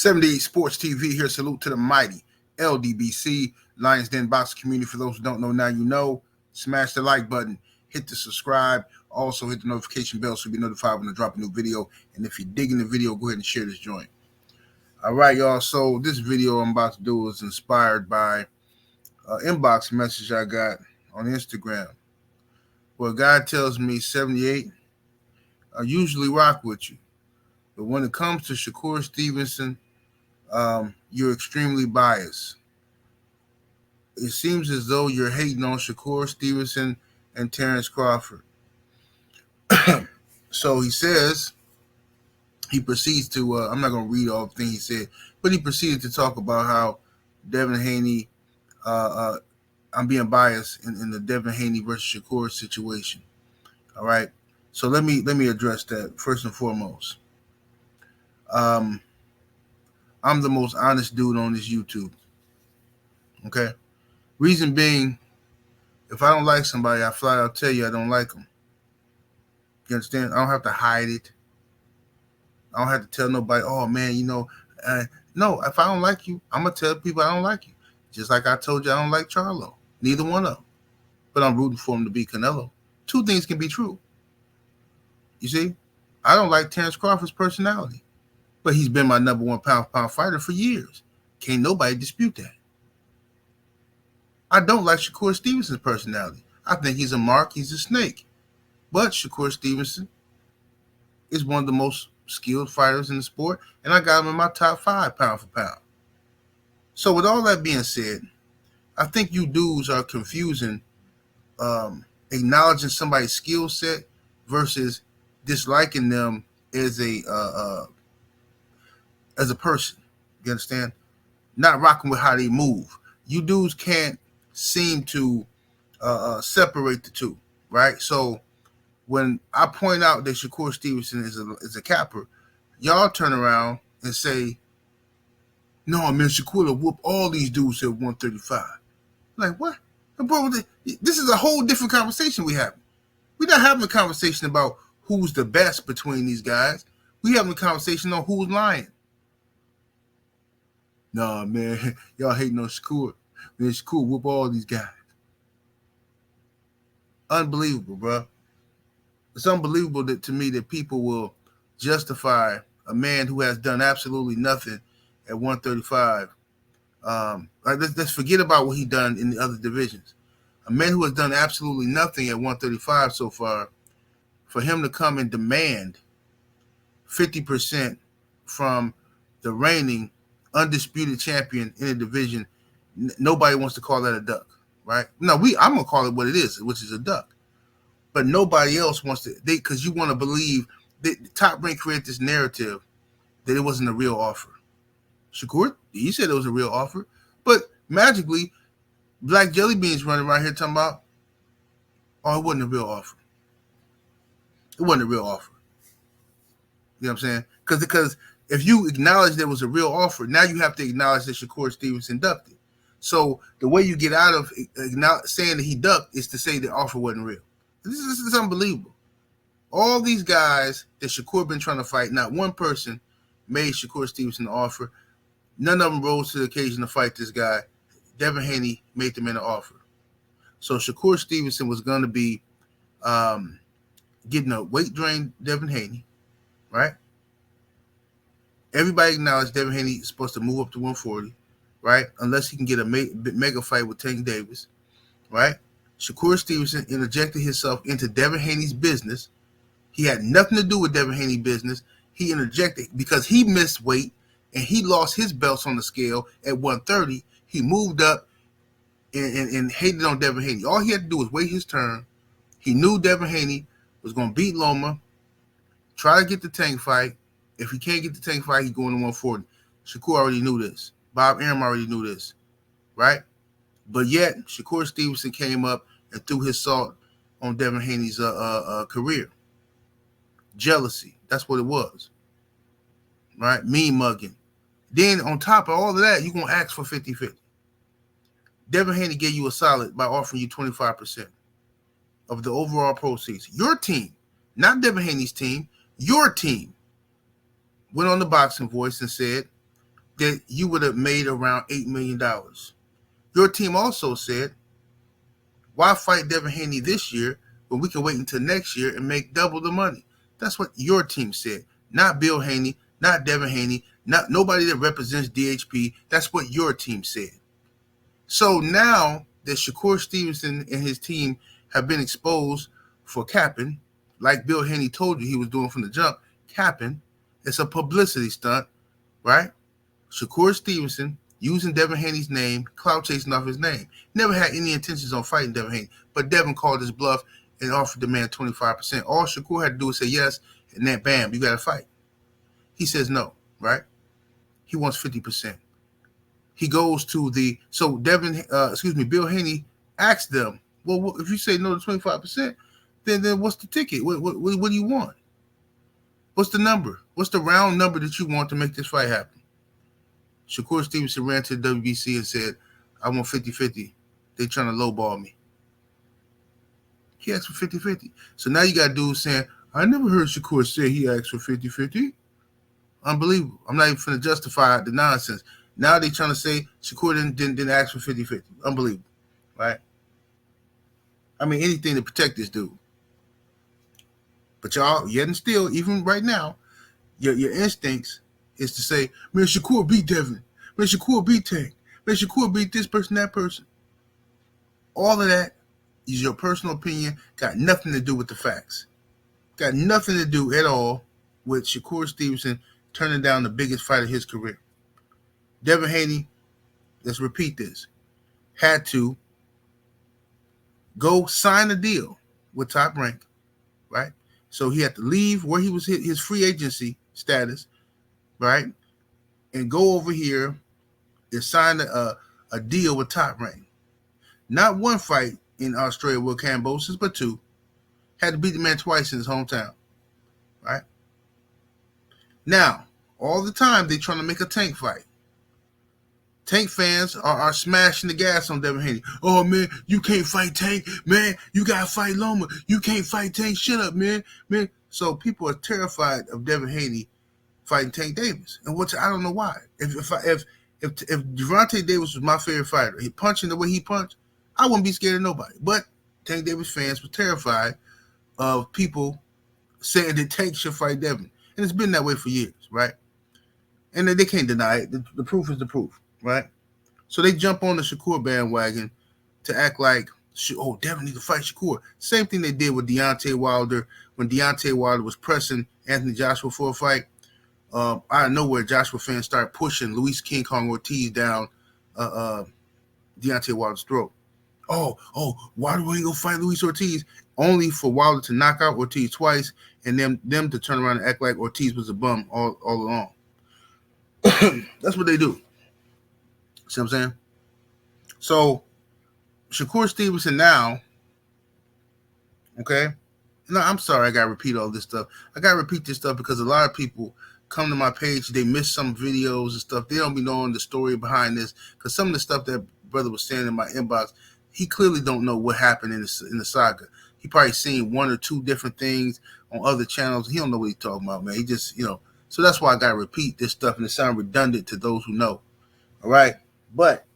78 Sports TV here. Salute to the mighty LDBC, Lions Den Boxing community. For those who don't know, now you know. Smash the like button, hit the subscribe, also hit the notification bell so you'll be notified when I drop a new video. And if you're digging the video, go ahead and share this joint. All right, y'all. So this video I'm about to do is inspired by an inbox message I got on Instagram, where a guy tells me, 78, I usually rock with you, but when it comes to Shakur Stevenson, you're extremely biased. It seems as though you're hating on Shakur Stevenson and Terence Crawford. So he says, he proceeds to, I'm not going to read all the things he said, but he proceeded to talk about how Devin Haney, I'm being biased in the Devin Haney versus Shakur situation. All right. So let me address that first and foremost. I'm the most honest dude on this YouTube. Okay. Reason being, if I don't like somebody, I flat out tell you I don't like them. You understand? I don't have to hide it. I don't have to tell nobody, oh man, no, if I don't like you, I'm going to tell people I don't like you. Just like I told you I don't like Charlo. Neither one of them. But I'm rooting for him to be Canelo. Two things can be true. You see? I don't like Terence Crawford's personality. But he's been my number one pound-for-pound fighter for years. Can't nobody dispute that. I don't like Shakur Stevenson's personality. I think he's a mark. He's a snake. But Shakur Stevenson is one of the most skilled fighters in the sport, and I got him in my top 5 pound for pound. So with all that being said, I think you dudes are confusing acknowledging somebody's skill set versus disliking them as a person. You understand? Not rocking with how they move. You dudes can't seem to separate the two, right? So when I point out that Shakur Stevenson is a capper, y'all turn around and say, no, man, Shakur will whoop all these dudes at 135. Like, what? Bro, this is a whole different conversation we have. We're not having a conversation about who's the best between these guys. We're having a conversation on who's lying. Nah, man, y'all hating on Shakur. Man, Shakur whoop all these guys. Unbelievable, bro. It's unbelievable to me that people will justify a man who has done absolutely nothing at 135. Let's forget about what he done in the other divisions. A man who has done absolutely nothing at 135 so far, for him to come and demand 50% from the reigning undisputed champion in the division, nobody wants to call that a duck, right? No, I'm gonna call it what it is, which is a duck. But nobody else wants to, because you want to believe that Top Rank created this narrative that it wasn't a real offer. Shakur, he said it was a real offer, but magically, Black Jelly Beans running around here talking about, oh, it wasn't a real offer. It wasn't a real offer. You know what I'm saying? Because if you acknowledge there was a real offer, now you have to acknowledge that Shakur Stevenson ducked it. So the way you get out of saying that he ducked is to say the offer wasn't real. This is unbelievable. All these guys that Shakur been trying to fight, not one person made Shakur Stevenson an offer. None of them rose to the occasion to fight this guy. Devin Haney made them an offer. So Shakur Stevenson was going to be getting a weight drain Devin Haney, right? Everybody acknowledged Devin Haney is supposed to move up to 140, right? Unless he can get a mega fight with Tank Davis, right? Shakur Stevenson interjected himself into Devin Haney's business. He had nothing to do with Devin Haney's business. He interjected because he missed weight and he lost his belts on the scale at 130. He moved up and hated on Devin Haney. All he had to do was wait his turn. He knew Devin Haney was going to beat Loma, try to get the Tank fight. If he can't get the Tank fight, he's going to 140. Shakur already knew this. Bob Arum already knew this, right? But yet, Shakur Stevenson came up and threw his salt on Devin Haney's career. Jealousy. That's what it was, right? Mean mugging. Then on top of all of that, you're going to ask for 50-50. Devin Haney gave you a solid by offering you 25% of the overall proceeds. Your team, not Devin Haney's team, your team went on the Boxing Voice and said, that you would have made around $8 million. Your team also said, why fight Devin Haney this year when we can wait until next year and make double the money? That's what your team said. Not Bill Haney, not Devin Haney, not nobody that represents DHP. That's what your team said. So now that Shakur Stevenson and his team have been exposed for capping, like Bill Haney told you he was doing from the jump, capping, it's a publicity stunt, right? Shakur Stevenson using Devin Haney's name, clout chasing off his name. Never had any intentions on fighting Devin Haney, but Devin called his bluff and offered the man 25%. All Shakur had to do was say yes, and then bam, you got to fight. He says no, right? He wants 50%. He goes to Bill Haney asked them, well, if you say no to 25%, then what's the ticket? What do you want? What's the number? What's the round number that you want to make this fight happen? Shakur Stevenson ran to the WBC and said, I want 50-50. They're trying to lowball me. He asked for 50-50. So now you got dudes saying, I never heard Shakur say he asked for 50-50. Unbelievable. I'm not even going to justify the nonsense. Now they're trying to say Shakur didn't ask for 50-50. Unbelievable, right? I mean, anything to protect this dude. But y'all, yet and still, even right now, your instincts is to say, man, Shakur beat Devin. Man, Shakur beat Tank. Man, Shakur beat this person, that person. All of that is your personal opinion. Got nothing to do with the facts. Got nothing to do at all with Shakur Stevenson turning down the biggest fight of his career. Devin Haney, let's repeat this, had to go sign a deal with Top Rank, right? So he had to leave where he was his free agency status, right? And go over here and sign a deal with Top Rank. Not one fight in Australia with Cambosis, but two. Had to beat the man twice in his hometown, right? Now, all the time they're trying to make a Tank fight. Tank fans are smashing the gas on Devin Haney. Oh, man, you can't fight Tank. Man, you got to fight Loma. You can't fight Tank. Shut up, man. So people are terrified of Devin Haney fighting Tank Davis. And I don't know why. If Gervonta Davis was my favorite fighter, he punching the way he punched, I wouldn't be scared of nobody. But Tank Davis fans were terrified of people saying that Tank should fight Devin. And it's been that way for years, right? And they can't deny it. The proof is the proof. Right? So they jump on the Shakur bandwagon to act like, oh, Devin need to fight Shakur. Same thing they did with Deontay Wilder when Deontay Wilder was pressing Anthony Joshua for a fight. Out of nowhere, Joshua fans started pushing Luis King Kong Ortiz down Deontay Wilder's throat. Oh, why do we go fight Luis Ortiz? Only for Wilder to knock out Ortiz twice and them to turn around and act like Ortiz was a bum all along. That's what they do. See what I'm saying? So, Shakur Stevenson now, okay? No, I'm sorry I got to repeat all this stuff. I got to repeat this stuff because a lot of people come to my page, they miss some videos and stuff. They don't be knowing the story behind this because some of the stuff that brother was saying in my inbox, he clearly don't know what happened in the saga. He probably seen one or two different things on other channels. He don't know what he's talking about, man. He just, so that's why I got to repeat this stuff and it sounds redundant to those who know. All right? But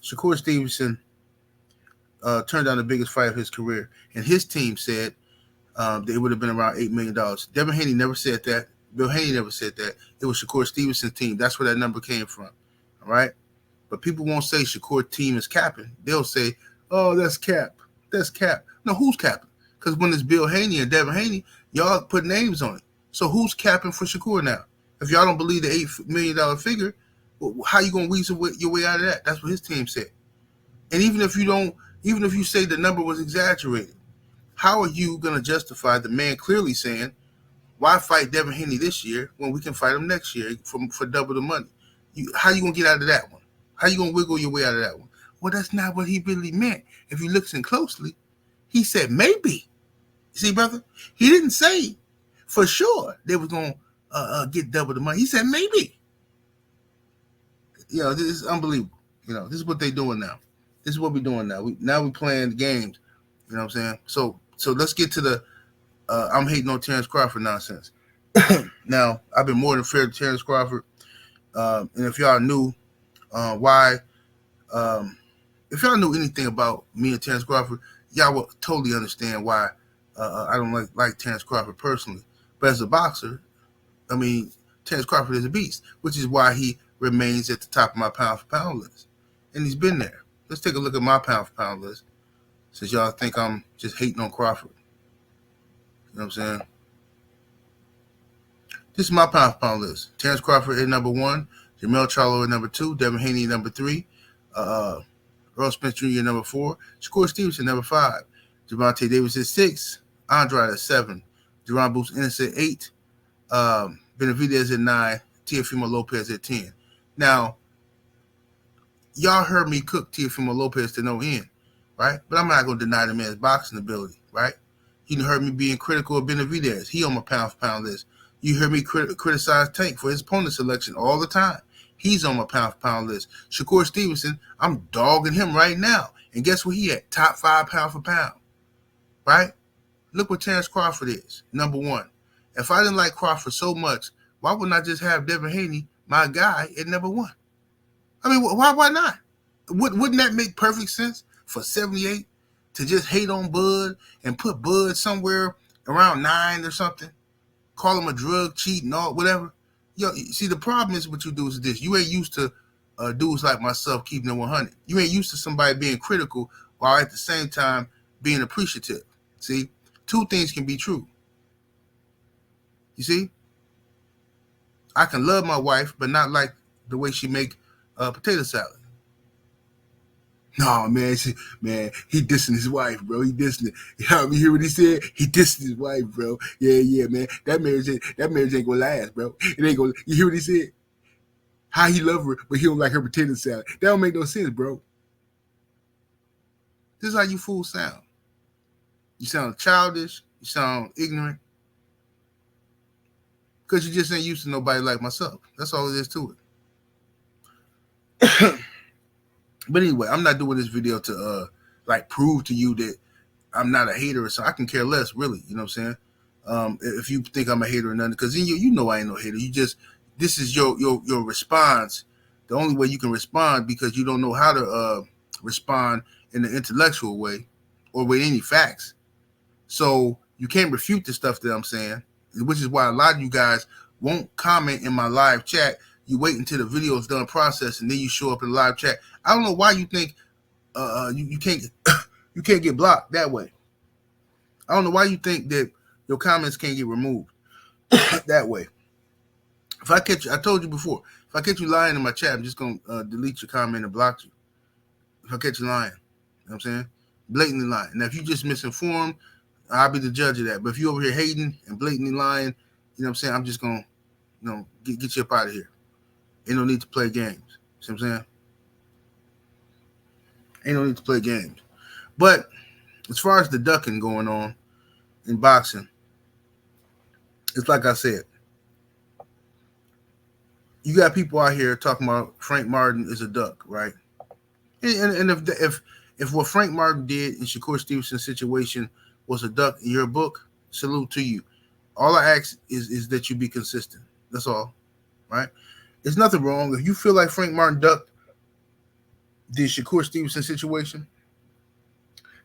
Shakur Stevenson turned down the biggest fight of his career, and his team said that it would have been around $8 million. Devin Haney never said that. Bill Haney never said that. It was Shakur Stevenson's team. That's where that number came from. All right? But people won't say Shakur team is capping. They'll say, oh, that's cap. That's cap. No, who's capping? Because when it's Bill Haney and Devin Haney, y'all put names on it. So who's capping for Shakur now? If y'all don't believe the $8 million figure, how you gonna weasel your way out of that? That's what his team said. And even if you say the number was exaggerated, how are you gonna justify the man clearly saying, why fight Devin Haney this year when we can fight him next year for double the money? How you gonna get out of that one? How you gonna wiggle your way out of that one? Well, that's not what he really meant. If you listen closely, he said maybe. See, brother, he didn't say for sure they was gonna get double the money. He said maybe. This is unbelievable. This is what they're doing now. This is what we're doing now. We're playing the games. You know what I'm saying? So let's get to the I'm hating on Terence Crawford nonsense. Now, I've been more than fair to Terence Crawford. And if y'all knew why, if y'all knew anything about me and Terence Crawford, y'all would totally understand why I don't like Terence Crawford personally. But as a boxer, I mean, Terence Crawford is a beast, which is why he remains at the top of my pound for pound list. And he's been there. Let's take a look at my pound for pound list, since y'all think I'm just hating on Crawford. You know what I'm saying? This is my pound for pound list. Terence Crawford at number 1, Jermell Charlo at number 2, Devin Haney at number 3, Earl Spence Jr. at number 4, Shakur Stevenson at number 5, Gervonta Davis at 6, Andrade at 7, Jerron Boots Ennis at 8, Benavidez at 9, Teofimo Lopez at 10. Now, y'all heard me cook Teofimo Lopez to no end, right? But I'm not going to deny the man's boxing ability, right? You heard me being critical of Benavidez. He on my pound for pound list. You hear me criticize Tank for his opponent selection all the time. He's on my pound for pound list. Shakur Stevenson, I'm dogging him right now. And guess what he at? Top 5 pound for pound, right? Look what Terence Crawford is, number 1. If I didn't like Crawford so much, why wouldn't I just have Devin Haney, my guy, at number 1? I mean, why not? Wouldn't that make perfect sense for 78 to just hate on Bud and put Bud somewhere around 9 or something? Call him a drug cheat and all, whatever. Yo, see, the problem is what you do is this. You ain't used to dudes like myself keeping it 100. You ain't used to somebody being critical while at the same time being appreciative. See, 2 things can be true. You see? I can love my wife, but not like the way she make potato salad. No, man, he dissing his wife, bro. He dissing it. You hear what he said? He dissing his wife, bro. Yeah, man. That marriage ain't gonna last, bro. It ain't gonna. You hear what he said? How he love her, but he don't like her potato salad. That don't make no sense, bro. This is how you fools sound. You sound childish. You sound ignorant. Because you just ain't used to nobody like myself. That's all it is to it. But anyway, I'm not doing this video to like prove to you that I'm not a hater or something. I can care less, really. You know what I'm saying? If you think I'm a hater or nothing, because then you know I ain't no hater. You just, this is your response. The only way you can respond, because you don't know how to respond in an intellectual way or with any facts. So you can't refute the stuff that I'm saying, which is why a lot of you guys won't comment in my live chat. You wait until the video is done processing, then you show up in the live chat. I don't know why you think you can't you can't get blocked that way. I don't know why you think that your comments can't get removed that way. If I catch you, I told you before, if I catch you lying in my chat, I'm just gonna delete your comment and block you. If I catch you lying, you know what I'm saying? Blatantly lying. Now, if you just misinformed, I'll be the judge of that. But if you over here hating and blatantly lying, you know what I'm saying? I'm just gonna, get you up out of here. Ain't no need to play games. See what I'm saying? Ain't no need to play games. But as far as the ducking going on in boxing, it's like I said. You got people out here talking about Frank Martin is a duck, right? And if what Frank Martin did in Shakur Stevenson's situation was a duck in your book, salute to you. All I ask is that you be consistent. That's all, right? There's nothing wrong. If you feel like Frank Martin ducked the Shakur Stevenson situation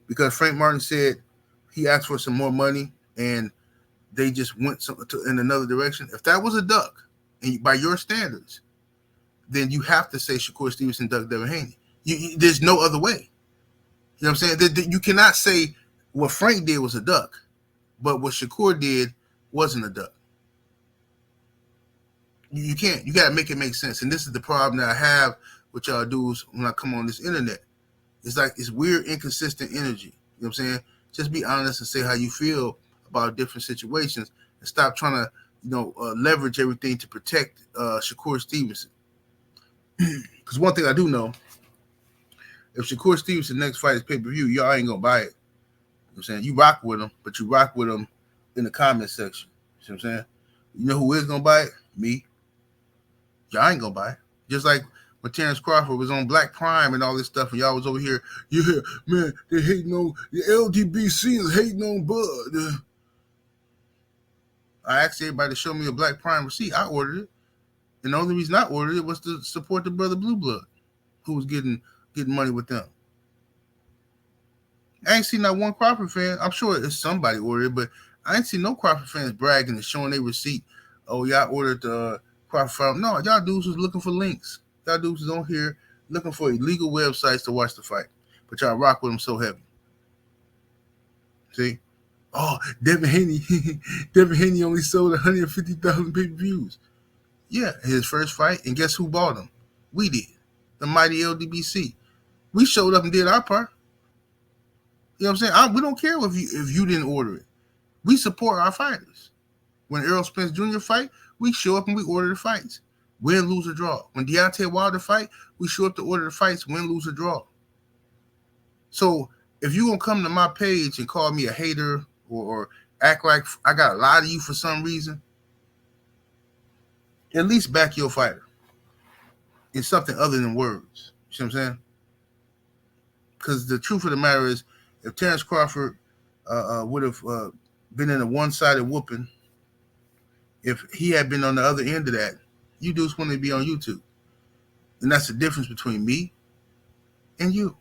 because Frank Martin said he asked for some more money and they just went in another direction, if that was a duck, and by your standards, then you have to say Shakur Stevenson ducked Devin Haney. There's no other way. You know what I'm saying? You cannot say what Frank did was a duck, but what Shakur did wasn't a duck. You can't. You got to make it make sense. And this is the problem that I have with y'all dudes when I come on this internet. It's like it's weird, inconsistent energy. You know what I'm saying? Just be honest and say how you feel about different situations and stop trying to, leverage everything to protect Shakur Stevenson. Because one thing I do know, if Shakur Stevenson next fight is pay-per-view, y'all ain't going to buy it. You know what I'm saying? You rock with him, but you rock with him in the comment section. You know what I'm saying? You know who is going to buy it? Me. Y'all ain't going to buy it. Just like when Terence Crawford was on Black Prime and all this stuff, and y'all was over here, yeah, man, they hating on, the ldbc is hating on Bud. I asked everybody to show me a Black Prime receipt. I ordered it. And the only reason I ordered it was to support the brother Blue Blood, who was getting money with them. I ain't seen not one Crawford fan. I'm sure it's somebody ordered it, but I ain't seen no Crawford fans bragging and showing their receipt. Oh, y'all ordered the Crawford fight. No, y'all dudes was looking for links. Y'all dudes was on here looking for illegal websites to watch the fight. But y'all rock with them so heavy. See? Oh, Devin Haney. Devin Haney only sold 150,000 pay-per-views. Yeah, his first fight. And guess who bought him? We did. The mighty LDBC. We showed up and did our part. You know what I'm saying? We don't care if you didn't order it. We support our fighters. When Errol Spence Jr. fight, we show up and we order the fights. Win, lose, or draw. When Deontay Wilder fight, we show up to order the fights, win, lose, or draw. So if you're going to come to my page and call me a hater or act like I got to lie to you for some reason, at least back your fighter in something other than words. You see what I'm saying? Because the truth of the matter is, if Terence Crawford would have been in a one-sided whooping, if he had been on the other end of that, you dudes wouldn't be on YouTube. And that's the difference between me and you.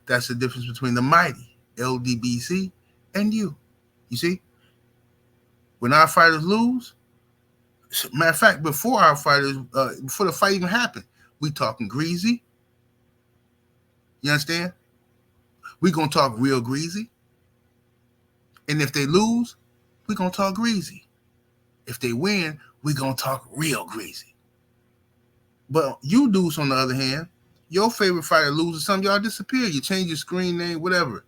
That's the difference between the mighty LDBC and you. You see? When our fighters lose, matter of fact, before the fight even happened, we talking greasy. You understand? We gonna talk real greasy. And if they lose, we gonna talk greasy. If they win, we gonna talk real greasy. But you dudes, on the other hand, your favorite fighter loses something, y'all disappear. You change your screen name, whatever.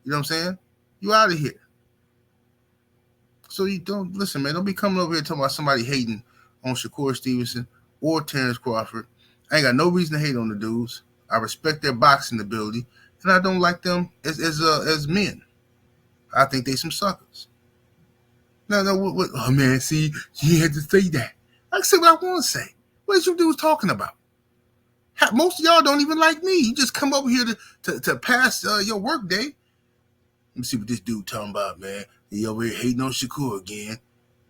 You know what I'm saying? You out of here. So you don't listen, man. Don't be coming over here talking about somebody hating on Shakur Stevenson or Terence Crawford. I ain't got no reason to hate on the dudes. I respect their boxing ability, and I don't like them as men. I think they some suckers. No, what? Oh man, see, you had to say that. I say what I want to say. What is you dudes talking about? Most of y'all don't even like me. You just come over here to pass your work day. Let me see what this dude talking about, man. He over here hating on Shakur again.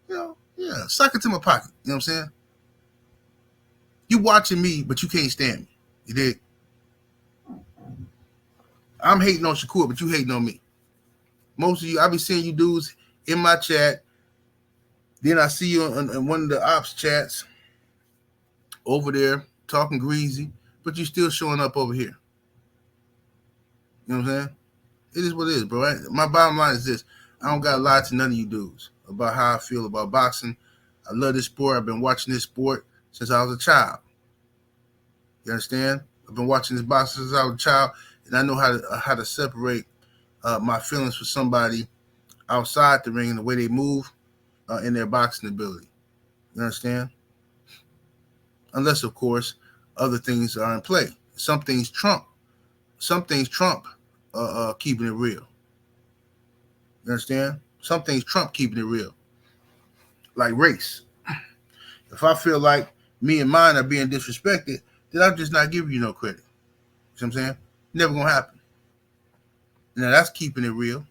You know, yeah, suck it to my pocket. You know what I'm saying? You watching me, but you can't stand me. You dig? I'm hating on Shakur, but you hating on me. Most of you, I be seeing you dudes in my chat. Then I see you in one of the ops chats over there talking greasy, but you still showing up over here. You know what I'm saying? It is what it is, bro. My bottom line is this. I don't got to lie to none of you dudes about how I feel about boxing. I love this sport. I've been watching this sport since I was a child. You understand? I've been watching this boxing since I was a child, and I know how to separate my feelings for somebody outside the ring and the way they move in their boxing ability. You understand? Unless, of course, other things are in play. Some things trump keeping it real. You understand? Some things trump keeping it real. Like race. If I feel like me and mine are being disrespected, then I'm just not giving you no credit. You know what I'm saying? Never gonna happen. Now that's keeping it real.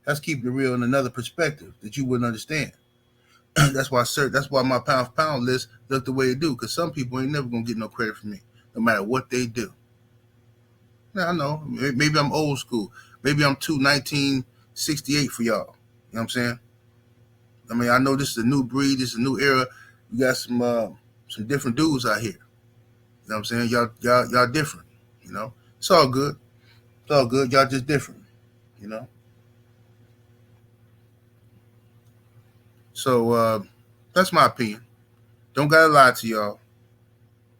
That's keeping it real in another perspective that you wouldn't understand. That's why my pound for pound list look the way it do, because some people ain't never gonna get no credit from me, no matter what they do. Now I know, maybe I'm old school. Maybe I'm too 1968 for y'all. You know what I'm saying? I mean, I know this is a new breed, this is a new era. You got some different dudes out here. You know what I'm saying? Y'all different, you know? It's all good. It's all good. Y'all just different, you know? So that's my opinion. Don't gotta lie to y'all.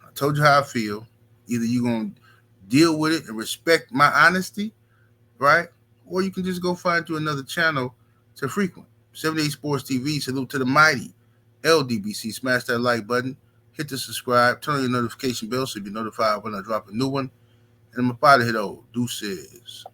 I told you how I feel. Either you gonna deal with it and respect my honesty, right? Or you can just go find you another channel to frequent. 78 Sports TV, salute to the mighty LDBC. Smash that like button, hit the subscribe, turn on your notification bell so you'll be notified when I drop a new one. And I'm about to hit old. Deuces.